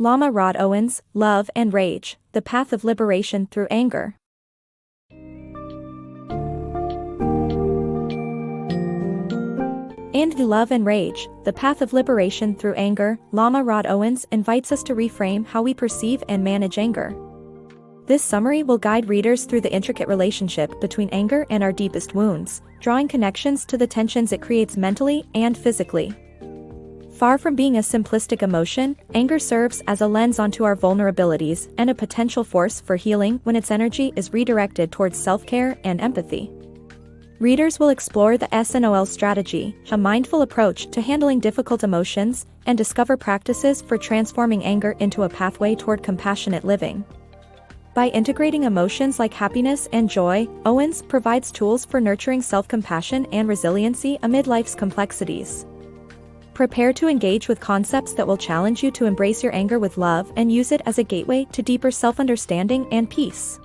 Lama Rod Owens, Love and Rage, The Path of Liberation Through Anger. In Love and Rage, The Path of Liberation Through Anger, Lama Rod Owens invites us to reframe how we perceive and manage anger. This summary will guide readers through the intricate relationship between anger and our deepest wounds, drawing connections to the tensions it creates mentally and physically. Far from being a simplistic emotion, anger serves as a lens onto our vulnerabilities and a potential force for healing when its energy is redirected towards self-care and empathy. Readers will explore the SNOL strategy, a mindful approach to handling difficult emotions, and discover practices for transforming anger into a pathway toward compassionate living. By integrating emotions like happiness and joy, Owens provides tools for nurturing self-compassion and resiliency amid life's complexities. Prepare to engage with concepts that will challenge you to embrace your anger with love and use it as a gateway to deeper self-understanding and peace.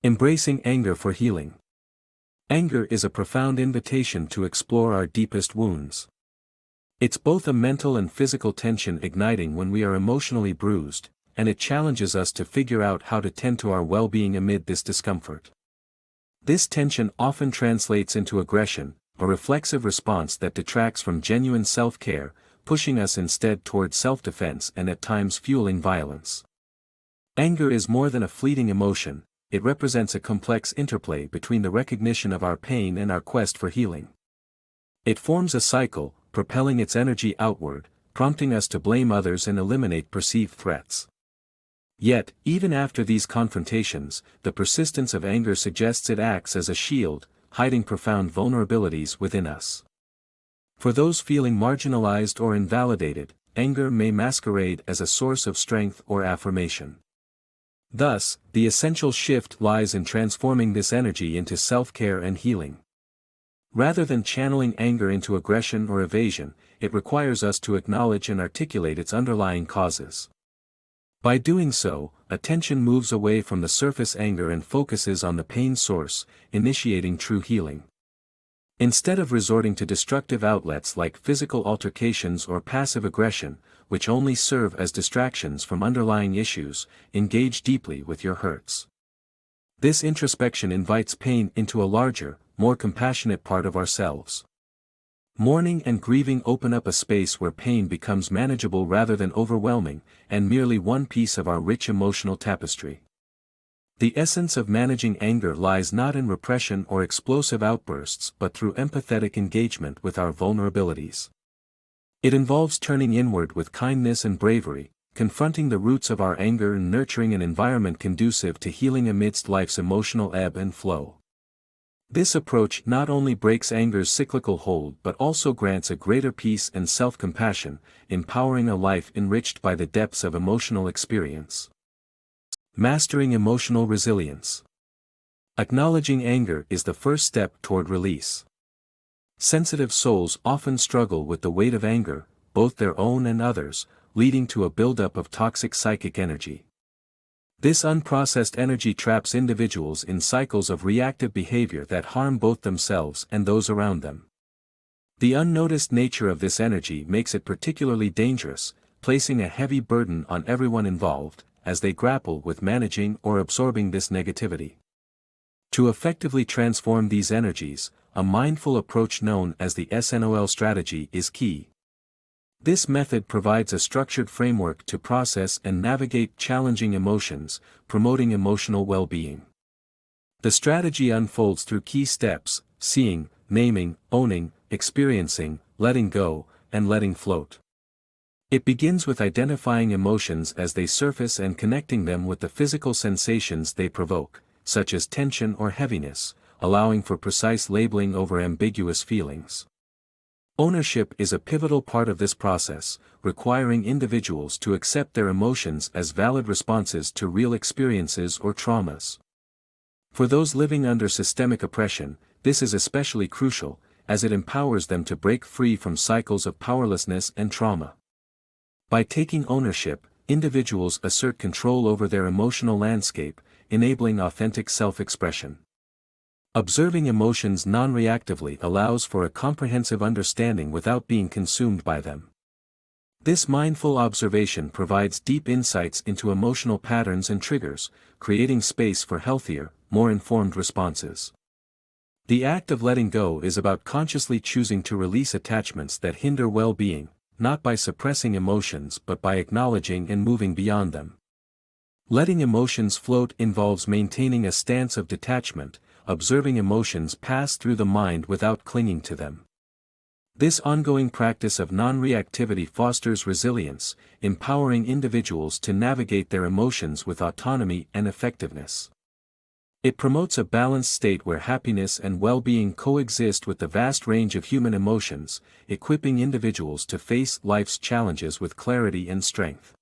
Embracing anger for healing. Anger is a profound invitation to explore our deepest wounds. It's both a mental and physical tension igniting when we are emotionally bruised, and it challenges us to figure out how to tend to our well-being amid this discomfort. This tension often translates into aggression, a reflexive response that detracts from genuine self-care, pushing us instead toward self-defense and at times fueling violence. Anger is more than a fleeting emotion, it represents a complex interplay between the recognition of our pain and our quest for healing. It forms a cycle, propelling its energy outward, prompting us to blame others and eliminate perceived threats. Yet, even after these confrontations, the persistence of anger suggests it acts as a shield, hiding profound vulnerabilities within us. For those feeling marginalized or invalidated, anger may masquerade as a source of strength or affirmation. Thus, the essential shift lies in transforming this energy into self-care and healing. Rather than channeling anger into aggression or evasion, it requires us to acknowledge and articulate its underlying causes. By doing so, attention moves away from the surface anger and focuses on the pain source, initiating true healing. Instead of resorting to destructive outlets like physical altercations or passive aggression, which only serve as distractions from underlying issues, engage deeply with your hurts. This introspection invites pain into a larger, more compassionate part of ourselves. Mourning and grieving open up a space where pain becomes manageable rather than overwhelming, and merely one piece of our rich emotional tapestry. The essence of managing anger lies not in repression or explosive outbursts but through empathetic engagement with our vulnerabilities. It involves turning inward with kindness and bravery, confronting the roots of our anger and nurturing an environment conducive to healing amidst life's emotional ebb and flow. This approach not only breaks anger's cyclical hold but also grants a greater peace and self-compassion, empowering a life enriched by the depths of emotional experience. Mastering emotional resilience. Acknowledging anger is the first step toward release. Sensitive souls often struggle with the weight of anger, both their own and others, leading to a buildup of toxic psychic energy. This unprocessed energy traps individuals in cycles of reactive behavior that harm both themselves and those around them. The unnoticed nature of this energy makes it particularly dangerous, placing a heavy burden on everyone involved, as they grapple with managing or absorbing this negativity. To effectively transform these energies, a mindful approach known as the SNOL strategy is key. This method provides a structured framework to process and navigate challenging emotions, promoting emotional well-being. The strategy unfolds through key steps: seeing, naming, owning, experiencing, letting go, and letting float. It begins with identifying emotions as they surface and connecting them with the physical sensations they provoke, such as tension or heaviness, allowing for precise labeling over ambiguous feelings. Ownership is a pivotal part of this process, requiring individuals to accept their emotions as valid responses to real experiences or traumas. For those living under systemic oppression, this is especially crucial, as it empowers them to break free from cycles of powerlessness and trauma. By taking ownership, individuals assert control over their emotional landscape, enabling authentic self-expression. Observing emotions non-reactively allows for a comprehensive understanding without being consumed by them. This mindful observation provides deep insights into emotional patterns and triggers, creating space for healthier, more informed responses. The act of letting go is about consciously choosing to release attachments that hinder well-being, not by suppressing emotions but by acknowledging and moving beyond them. Letting emotions float involves maintaining a stance of detachment, observing emotions pass through the mind without clinging to them. This ongoing practice of non-reactivity fosters resilience, empowering individuals to navigate their emotions with autonomy and effectiveness. It promotes a balanced state where happiness and well-being coexist with the vast range of human emotions, equipping individuals to face life's challenges with clarity and strength.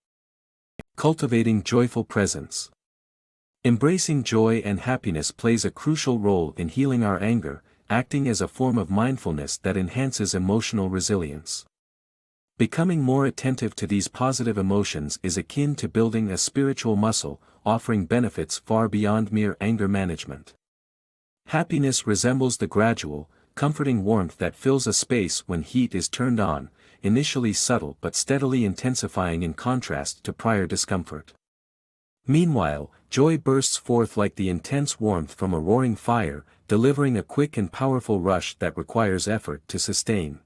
Cultivating joyful presence. Embracing joy and happiness plays a crucial role in healing our anger, acting as a form of mindfulness that enhances emotional resilience. Becoming more attentive to these positive emotions is akin to building a spiritual muscle, offering benefits far beyond mere anger management. Happiness resembles the gradual, comforting warmth that fills a space when heat is turned on, initially subtle but steadily intensifying in contrast to prior discomfort. Meanwhile, joy bursts forth like the intense warmth from a roaring fire, delivering a quick and powerful rush that requires effort to sustain.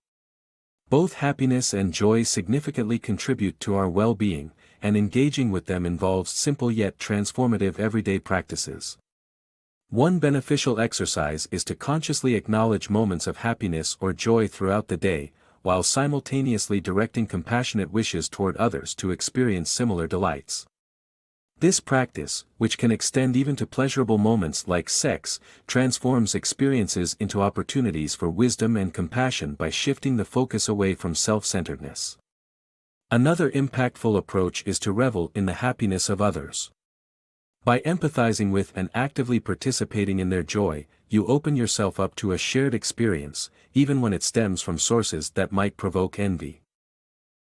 Both happiness and joy significantly contribute to our well-being, and engaging with them involves simple yet transformative everyday practices. One beneficial exercise is to consciously acknowledge moments of happiness or joy throughout the day, while simultaneously directing compassionate wishes toward others to experience similar delights. This practice, which can extend even to pleasurable moments like sex, transforms experiences into opportunities for wisdom and compassion by shifting the focus away from self-centeredness. Another impactful approach is to revel in the happiness of others. By empathizing with and actively participating in their joy, you open yourself up to a shared experience, even when it stems from sources that might provoke envy.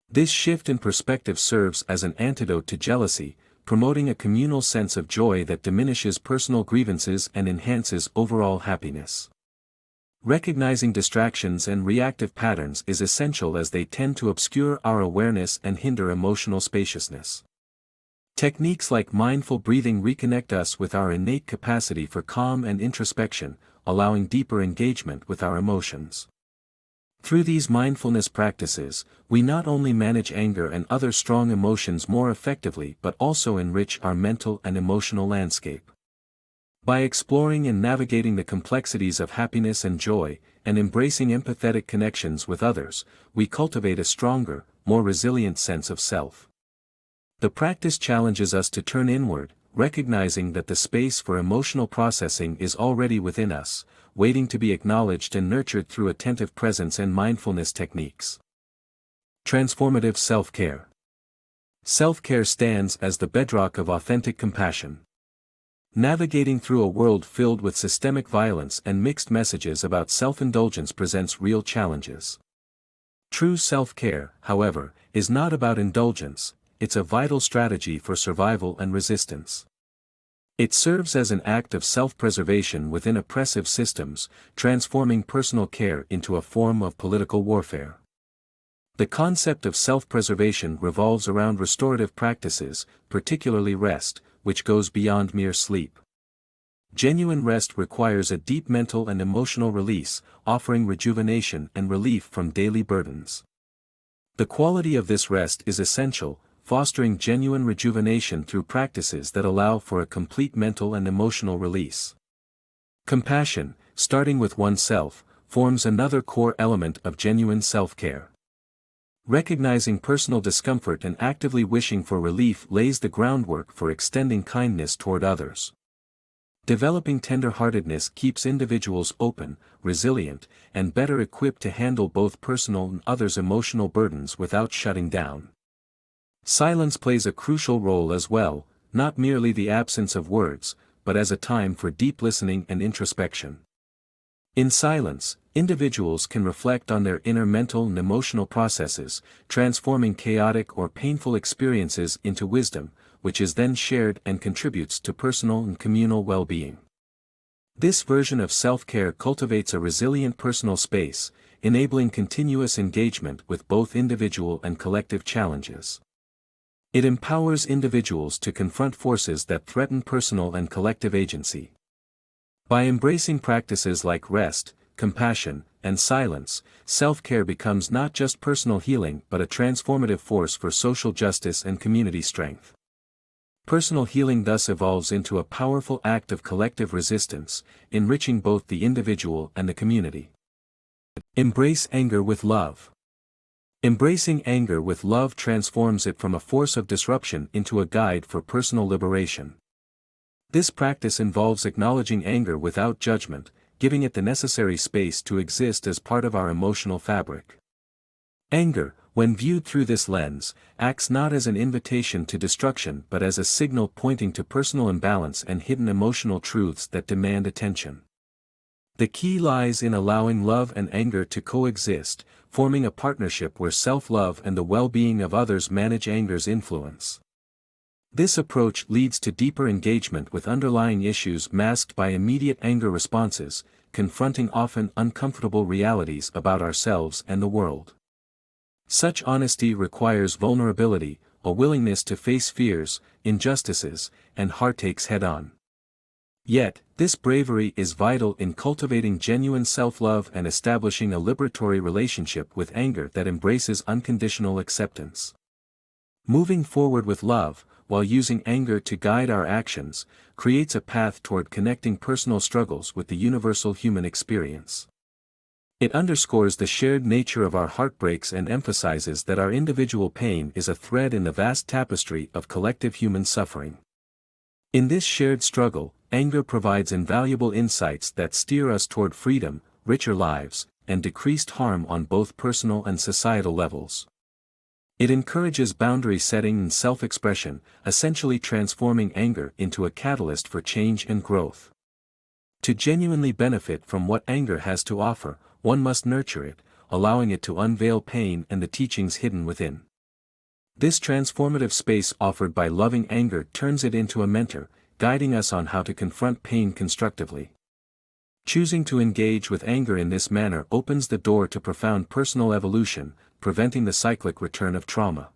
This shift in perspective serves as an antidote to jealousy, promoting a communal sense of joy that diminishes personal grievances and enhances overall happiness. Recognizing distractions and reactive patterns is essential as they tend to obscure our awareness and hinder emotional spaciousness. Techniques like mindful breathing reconnect us with our innate capacity for calm and introspection, allowing deeper engagement with our emotions. Through these mindfulness practices, we not only manage anger and other strong emotions more effectively but also enrich our mental and emotional landscape. By exploring and navigating the complexities of happiness and joy, and embracing empathetic connections with others, we cultivate a stronger, more resilient sense of self. The practice challenges us to turn inward, recognizing that the space for emotional processing is already within us, waiting to be acknowledged and nurtured through attentive presence and mindfulness techniques. Transformative self-care. Self-care stands as the bedrock of authentic compassion. Navigating through a world filled with systemic violence and mixed messages about self-indulgence presents real challenges. True self-care, however, is not about indulgence, it's a vital strategy for survival and resistance. It serves as an act of self-preservation within oppressive systems, transforming personal care into a form of political warfare. The concept of self-preservation revolves around restorative practices, particularly rest, which goes beyond mere sleep. Genuine rest requires a deep mental and emotional release, offering rejuvenation and relief from daily burdens. The quality of this rest is essential, fostering genuine rejuvenation through practices that allow for a complete mental and emotional release. Compassion, starting with oneself, forms another core element of genuine self-care. Recognizing personal discomfort and actively wishing for relief lays the groundwork for extending kindness toward others. Developing tender-heartedness keeps individuals open, resilient, and better equipped to handle both personal and others' emotional burdens without shutting down. Silence plays a crucial role as well, not merely the absence of words, but as a time for deep listening and introspection. In silence, individuals can reflect on their inner mental and emotional processes, transforming chaotic or painful experiences into wisdom, which is then shared and contributes to personal and communal well-being. This version of self-care cultivates a resilient personal space, enabling continuous engagement with both individual and collective challenges. It empowers individuals to confront forces that threaten personal and collective agency. By embracing practices like rest, compassion, and silence, self-care becomes not just personal healing but a transformative force for social justice and community strength. Personal healing thus evolves into a powerful act of collective resistance, enriching both the individual and the community. Embrace anger with love. Embracing anger with love transforms it from a force of disruption into a guide for personal liberation. This practice involves acknowledging anger without judgment, giving it the necessary space to exist as part of our emotional fabric. Anger, when viewed through this lens, acts not as an invitation to destruction but as a signal pointing to personal imbalance and hidden emotional truths that demand attention. The key lies in allowing love and anger to coexist, forming a partnership where self-love and the well-being of others manage anger's influence. This approach leads to deeper engagement with underlying issues masked by immediate anger responses, confronting often uncomfortable realities about ourselves and the world. Such honesty requires vulnerability, a willingness to face fears, injustices, and heartaches head-on. Yet, this bravery is vital in cultivating genuine self-love and establishing a liberatory relationship with anger that embraces unconditional acceptance. Moving forward with love, while using anger to guide our actions, creates a path toward connecting personal struggles with the universal human experience. It underscores the shared nature of our heartbreaks and emphasizes that our individual pain is a thread in the vast tapestry of collective human suffering. In this shared struggle, anger provides invaluable insights that steer us toward freedom, richer lives, and decreased harm on both personal and societal levels. It encourages boundary setting and self-expression, essentially transforming anger into a catalyst for change and growth. To genuinely benefit from what anger has to offer, one must nurture it, allowing it to unveil pain and the teachings hidden within. This transformative space offered by loving anger turns it into a mentor, guiding us on how to confront pain constructively. Choosing to engage with anger in this manner opens the door to profound personal evolution, preventing the cyclic return of trauma.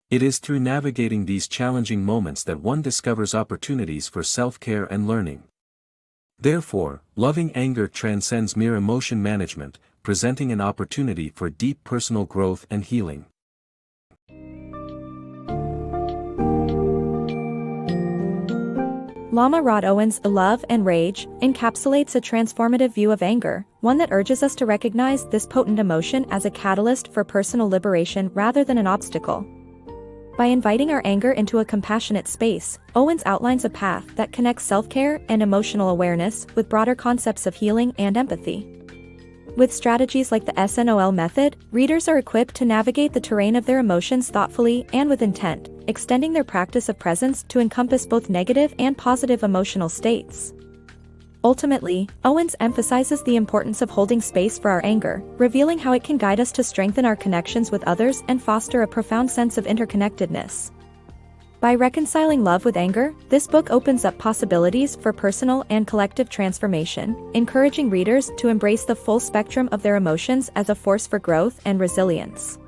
It is through navigating these challenging moments that one discovers opportunities for self-care and learning. Therefore, loving anger transcends mere emotion management, presenting an opportunity for deep personal growth and healing. Lama Rod Owens' Love and Rage encapsulates a transformative view of anger, one that urges us to recognize this potent emotion as a catalyst for personal liberation rather than an obstacle. By inviting our anger into a compassionate space, Owens outlines a path that connects self-care and emotional awareness with broader concepts of healing and empathy. With strategies like the SNOL method, readers are equipped to navigate the terrain of their emotions thoughtfully and with intent, extending their practice of presence to encompass both negative and positive emotional states. Ultimately, Owens emphasizes the importance of holding space for our anger, revealing how it can guide us to strengthen our connections with others and foster a profound sense of interconnectedness. By reconciling love with anger, this book opens up possibilities for personal and collective transformation, encouraging readers to embrace the full spectrum of their emotions as a force for growth and resilience.